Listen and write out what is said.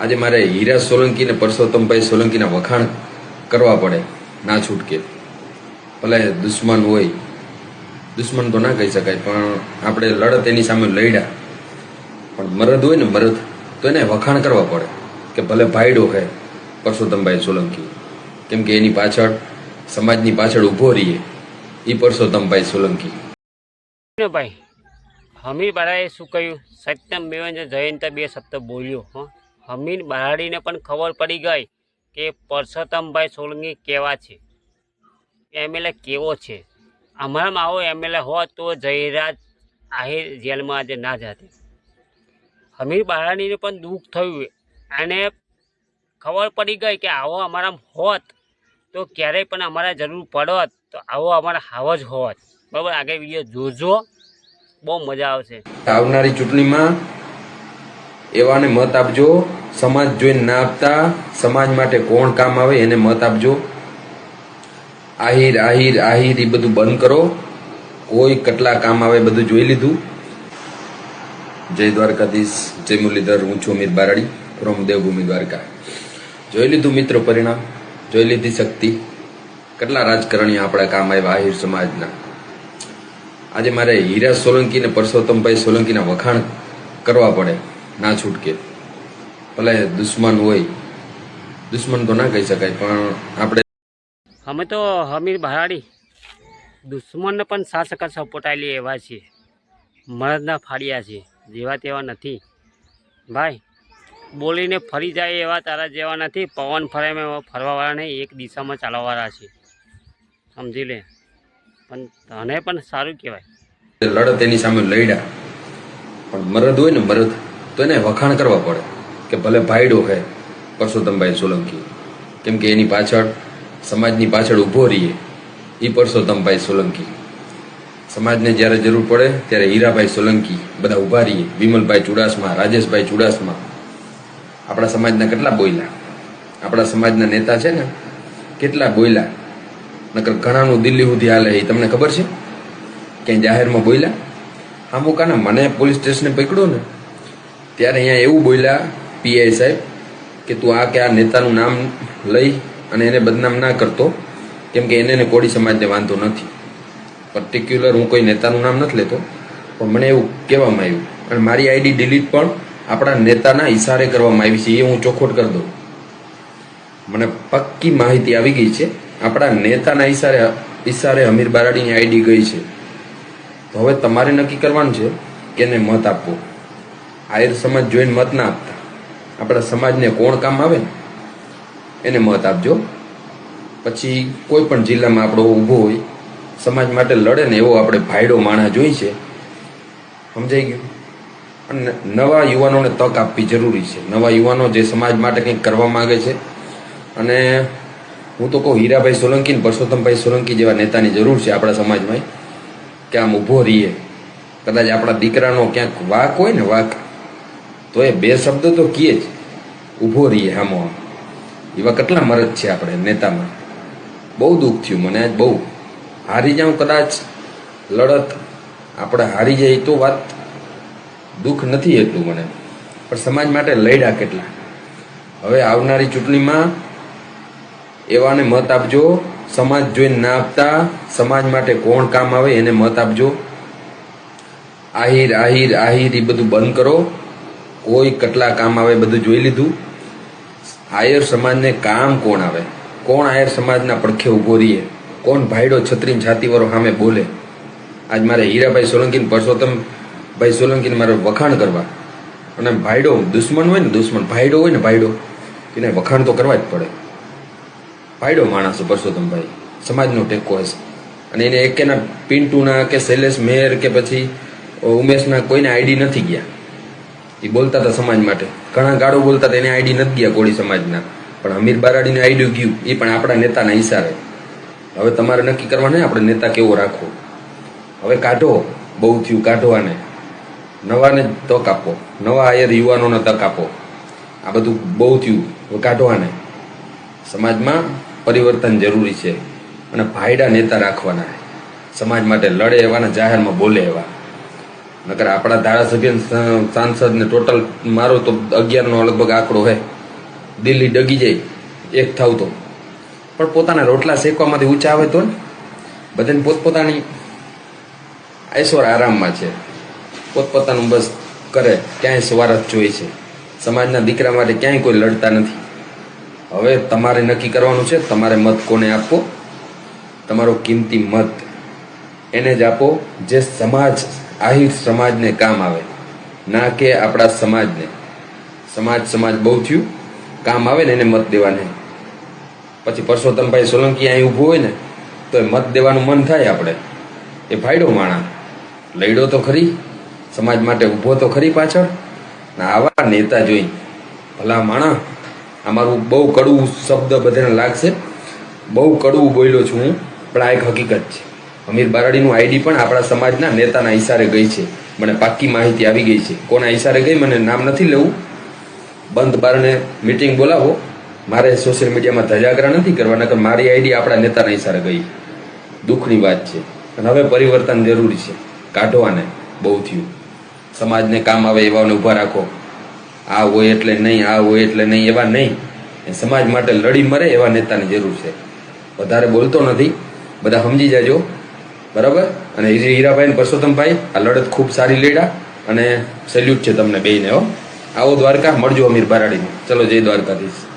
આજે મારે હીરા સોલંકી ને પરસોત્તમભાઈ સોલંકીના વખાણ કરવા પડે, ના છૂટકે. ભલે દુશ્મન હોય, દુશ્મન તો ના કહી શકાય, પણ આપણે લડત એની સામે લડ્યા. પણ મરદ હોય ને મરદ, તો એને વખાણ કરવા પડે કે ભલે ભાઈડો કહે પરસોત્તમભાઈ સોલંકી, કેમ કે એની પાછળ સમાજની પાછળ ઊભો રહીએ એ પરસોત્તમભાઈ સોલંકી. ભાઈ હમીર બારાએ શું કહ્યું? સત્યમ મેવન જયંત બે શબ્દ બોલ્યો. હમીર બારાડીને પણ ખબર પડી ગઈ કે પરસોત્તમભાઈ સોલંકી કેવા છે, એમએલએ કેવો છે. અમારામાં આવો એમએલએ હોત તો જયરાજ આહિર જેલમાં આજે ના જાતે. હમીર બારાડીને પણ દુઃખ થયું અને ખબર પડી ગઈ કે આવો અમારામાં હોત તો ક્યારેય પણ અમારે જરૂર પડત તો આવો અમારા હાવ જ હોત. બરાબર, આગળ વિડીયો જોજો, બહુ મજા આવશે. આવનારી ચૂંટણીમાં એવાને મત આપજો, સમાજ જોઈને ના આપતા. સમાજ માટે કોણ કામ આવે એને મત આપજો. આહિર આહિર આહિર એ બધું બંધ કરો. કોઈ કેટલા કામ આવે બધું જોઈ લીધું. જય દ્વારકાધીશ, જય મુરલીધર. હું છું અમીર બારાડી ફ્રોમ દેવભૂમિ દ્વારકા. જોઈ લીધું મિત્રો પરિણામ, જોઈ લીધી શક્તિ. કેટલા રાજકારણી આપણા કામ આવ્યા આહિર સમાજના. આજે મારે હીરા સોલંકી ને પરસોત્તમભાઈ સોલંકીના વખાણ કરવા પડે, ના છૂટકે. ભલે દુશ્મન હોય, દુશ્મન તો ના કહી શકાય, પણ આપણે અમે તો હમીર બારાડી દુશ્મનને પણ સાસકા સપોટાયેલી એવા છીએ, મરદના ફાડ્યા છીએ, જેવા તેવા નથી ભાઈ. બોલીને ફરી જાય એવા તારા જેવા નથી. પવન ફરેમાં ફરવાવાળા નહીં, એક દિશામાં ચાલવાવાળા છે, સમજી લે. પણ તને પણ સારું કહેવાય. લડત એની સામે લડ્યા. પણ મરદ હોય ને મરદ, તો એને વખાણ કરવા પડે કે ભલે ભાઈડો કહે પરસોત્તમભાઈ સોલંકી, કેમ કે એની પાછળ સમાજની પાછળ ઊભો રહીએ એ પરસોત્તમભાઈ સોલંકી. સમાજને જ્યારે જરૂર પડે ત્યારે હીરાભાઈ સોલંકી બધા ઊભા રહીએ. વિમલભાઈ ચુડાસમા, રાજેશભાઈ ચુડાસમા આપણા સમાજના કેટલા બોલ્યા. આપણા સમાજના નેતા છે ને કેટલા બોલ્યા. નકર ઘણાનું દિલ્હી સુધી હાલે એ તમને ખબર છે? ક્યાંય જાહેરમાં બોલ્યા? હા મુકાને મને પોલીસ સ્ટેશને પકડ્યો ને ત્યારે અહીંયા એવું બોલ્યા પીઆઈ સાહેબ કે તું આ કે આ નેતાનું નામ લઈ અને એને બદનામ ના કરતો, કેમ કે એને કોળી સમાજને વાંધો નથી. પર્ટિક્યુલર હું કોઈ નેતાનું નામ નથી લેતો, પણ મને એવું કહેવામાં આવ્યું. અને મારી આઈડી ડિલીટ પણ આપણા નેતાના ઈશારે કરવામાં આવી છે, એ હું ચોખવટ કરી દઉં. મને પક્કી માહિતી આવી ગઈ છે, આપણા નેતાના ઈશારે અમીર બારાડીની આઈડી ગઈ છે. તો હવે તમારે નક્કી કરવાનું છે કે એને મત આપવો. આહિર સમાજ જોઈને મત ના આપતા. આપણા સમાજને કોણ કામ આવે ને એને મત આપજો. પછી કોઈ પણ જિલ્લામાં આપણો ઊભો હોય, સમાજ માટે લડે ને એવો આપણે ભાઈડો માણસ જોઈ છે, સમજાઈ ગયું? અને નવા યુવાનોને તક આપવી જરૂરી છે. નવા યુવાનો જે સમાજ માટે કંઈક કરવા માગે છે. અને હું તો કહું હીરાભાઈ સોલંકી ને પરસોત્તમભાઈ સોલંકી જેવા નેતાની જરૂર છે આપણા સમાજમાં, કે આમ ઊભો રહીએ. કદાચ આપણા દીકરાનો ક્યાંક વાક હોય ને વાક, તો એ બે શબ્દ તો કીએ જ, ઊભો રહીએ આમો આમ. એવા કેટલા મરદ છે આપણે નેતામાં. બહુ દુઃખ થયું મને આજ, બહુ. હારી જાઉં કદાચ લડત, આપણે હારી જાય તો વાત દુઃખ નથી એટલું મને, પણ સમાજ માટે લડ્યા કેટલા. હવે આવનારી ચૂંટણીમાં એવાને મત આપજો. સમાજ જોઈને ના આપતા. સમાજ માટે કોણ કામ આવે એને મત આપજો. આહિર આહિર આહિર એ બધું બંધ કરો. કોઈ કેટલા કામ આવે બધું જોઈ લીધું. આયર સમાજને કામ કોણ આવે? કોણ આયર સમાજના પડખે ઊભો રહીએ? કોણ ભાઈડો છત્રીની છાતીવાળો સામે બોલે? આજ મારે હીરાભાઈ સોલંકી પરસોત્તમભાઈ સોલંકીને મારે વખાણ કરવા. અને ભાઈડો દુશ્મન હોય ને દુશ્મન, ભાઈડો હોય ને ભાઈડો, એને વખાણ તો કરવા જ પડે. ભાઈડો માણસ પરસોત્તમભાઈ, સમાજનો ટેકો હશે. અને એને એકેના પિન્ટુના કે શૈલેષ મેર કે પછી ઉમેશના કોઈને આઈડી નથી ગયા. એ બોલતા હતા સમાજ માટે, ઘણા ગાળો બોલતા હતા, એને આઈડી નથી ગયા કોળી સમાજના. પણ અમીર બારાડીને આઈડી ગયું, એ પણ આપણા નેતાના ઈશારે. હવે તમારે નક્કી કરવા નહીં આપણે નેતા કેવો રાખવો. હવે કાઢો, બહુ થયું, કાઢો આને. નવાને તક આપો, નવા આયર યુવાનોને તક આપો. આ બધું બહુ થયું, હવે કાઢો આને. સમાજમાં પરિવર્તન જરૂરી છે. અને ભાઈડા નેતા રાખવાના, સમાજ માટે લડે એવાના, જાહેરમાં બોલે એવા. નકર આપણા ધારાસભ્ય સાંસદ ને ટોટલ મારો તો 11 નો લગભગ આંકડો હે. દિલ્હી ડગી જાય એક થાવ તો, પણ પોતાના રોટલા શેકવામાંથી ઊંચા આવે તો ને. બધાને પોતપોતાની ऐश्वर આરામમાં છે, પોતપોતાનું બસ કરે, ક્યાંય સ્વાર્થ જોઈ છે. સમાજના દીકરા માટે ક્યાંય કોઈ લડતા નથી. હવે તમારે નક્કી કરવાનું છે તમારે મત કોને આપવો. તમારો કિંમતી મત એને જ આપો જે આહિર સમાજને કામ આવે, ના કે આપણા સમાજને. સમાજ બહુ થયું, કામ આવે ને એને મત દેવાને. પછી પરસોત્તમભાઈ સોલંકી અહીં ઊભો હોય ને તો એ મત દેવાનું મન થાય આપણે. એ ભાઈડો માણા, લડ્યો તો ખરી, સમાજ માટે ઊભો તો ખરી પાછળ. ને આવા નેતા જોઈ ભલા માણા. અમારું બહુ કડવું શબ્દ બધાને લાગશે, બહુ કડવું બોલ્યો છું હું, પણ આ એક હકીકત છે. અમીર બારાડીનું આઈડી પણ આપણા સમાજના નેતાના ઈશારે ગઈ છે. મને પાક્કી માહિતી આવી ગઈ છે. કોના ઈશારે ગઈ મને નામ નથી લેવું. બંધ બારણે મીટિંગ બોલાવો, મારે સોશિયલ મીડિયામાં ધજાગરા નથી કરવા, નકર મારી આઈડી આપણા નેતાના ઈશારે ગઈ. દુઃખની વાત છે. અને હવે પરિવર્તન જરૂરી છે, કાઢવાને. બહુ થયું. સમાજને કામ આવે એવાને ઊભા રાખો. આ હોય એટલે નહીં, આ હોય એટલે નહીં એવા નહીં. એ સમાજ માટે લડી મરે એવા નેતાની જરૂર છે. વધારે બોલતો નથી, બધા સમજી જાજો, બરાબર. અને હીરાભાઈ ને પરસોત્તમભાઈ આ લડત ખૂબ સારી લડ્યા અને સેલ્યુટ છે તમને બેયને. હો, આવો દ્વારકા, મળજો અમીર બારાડીને. ચલો, જય દ્વારકાધીશ.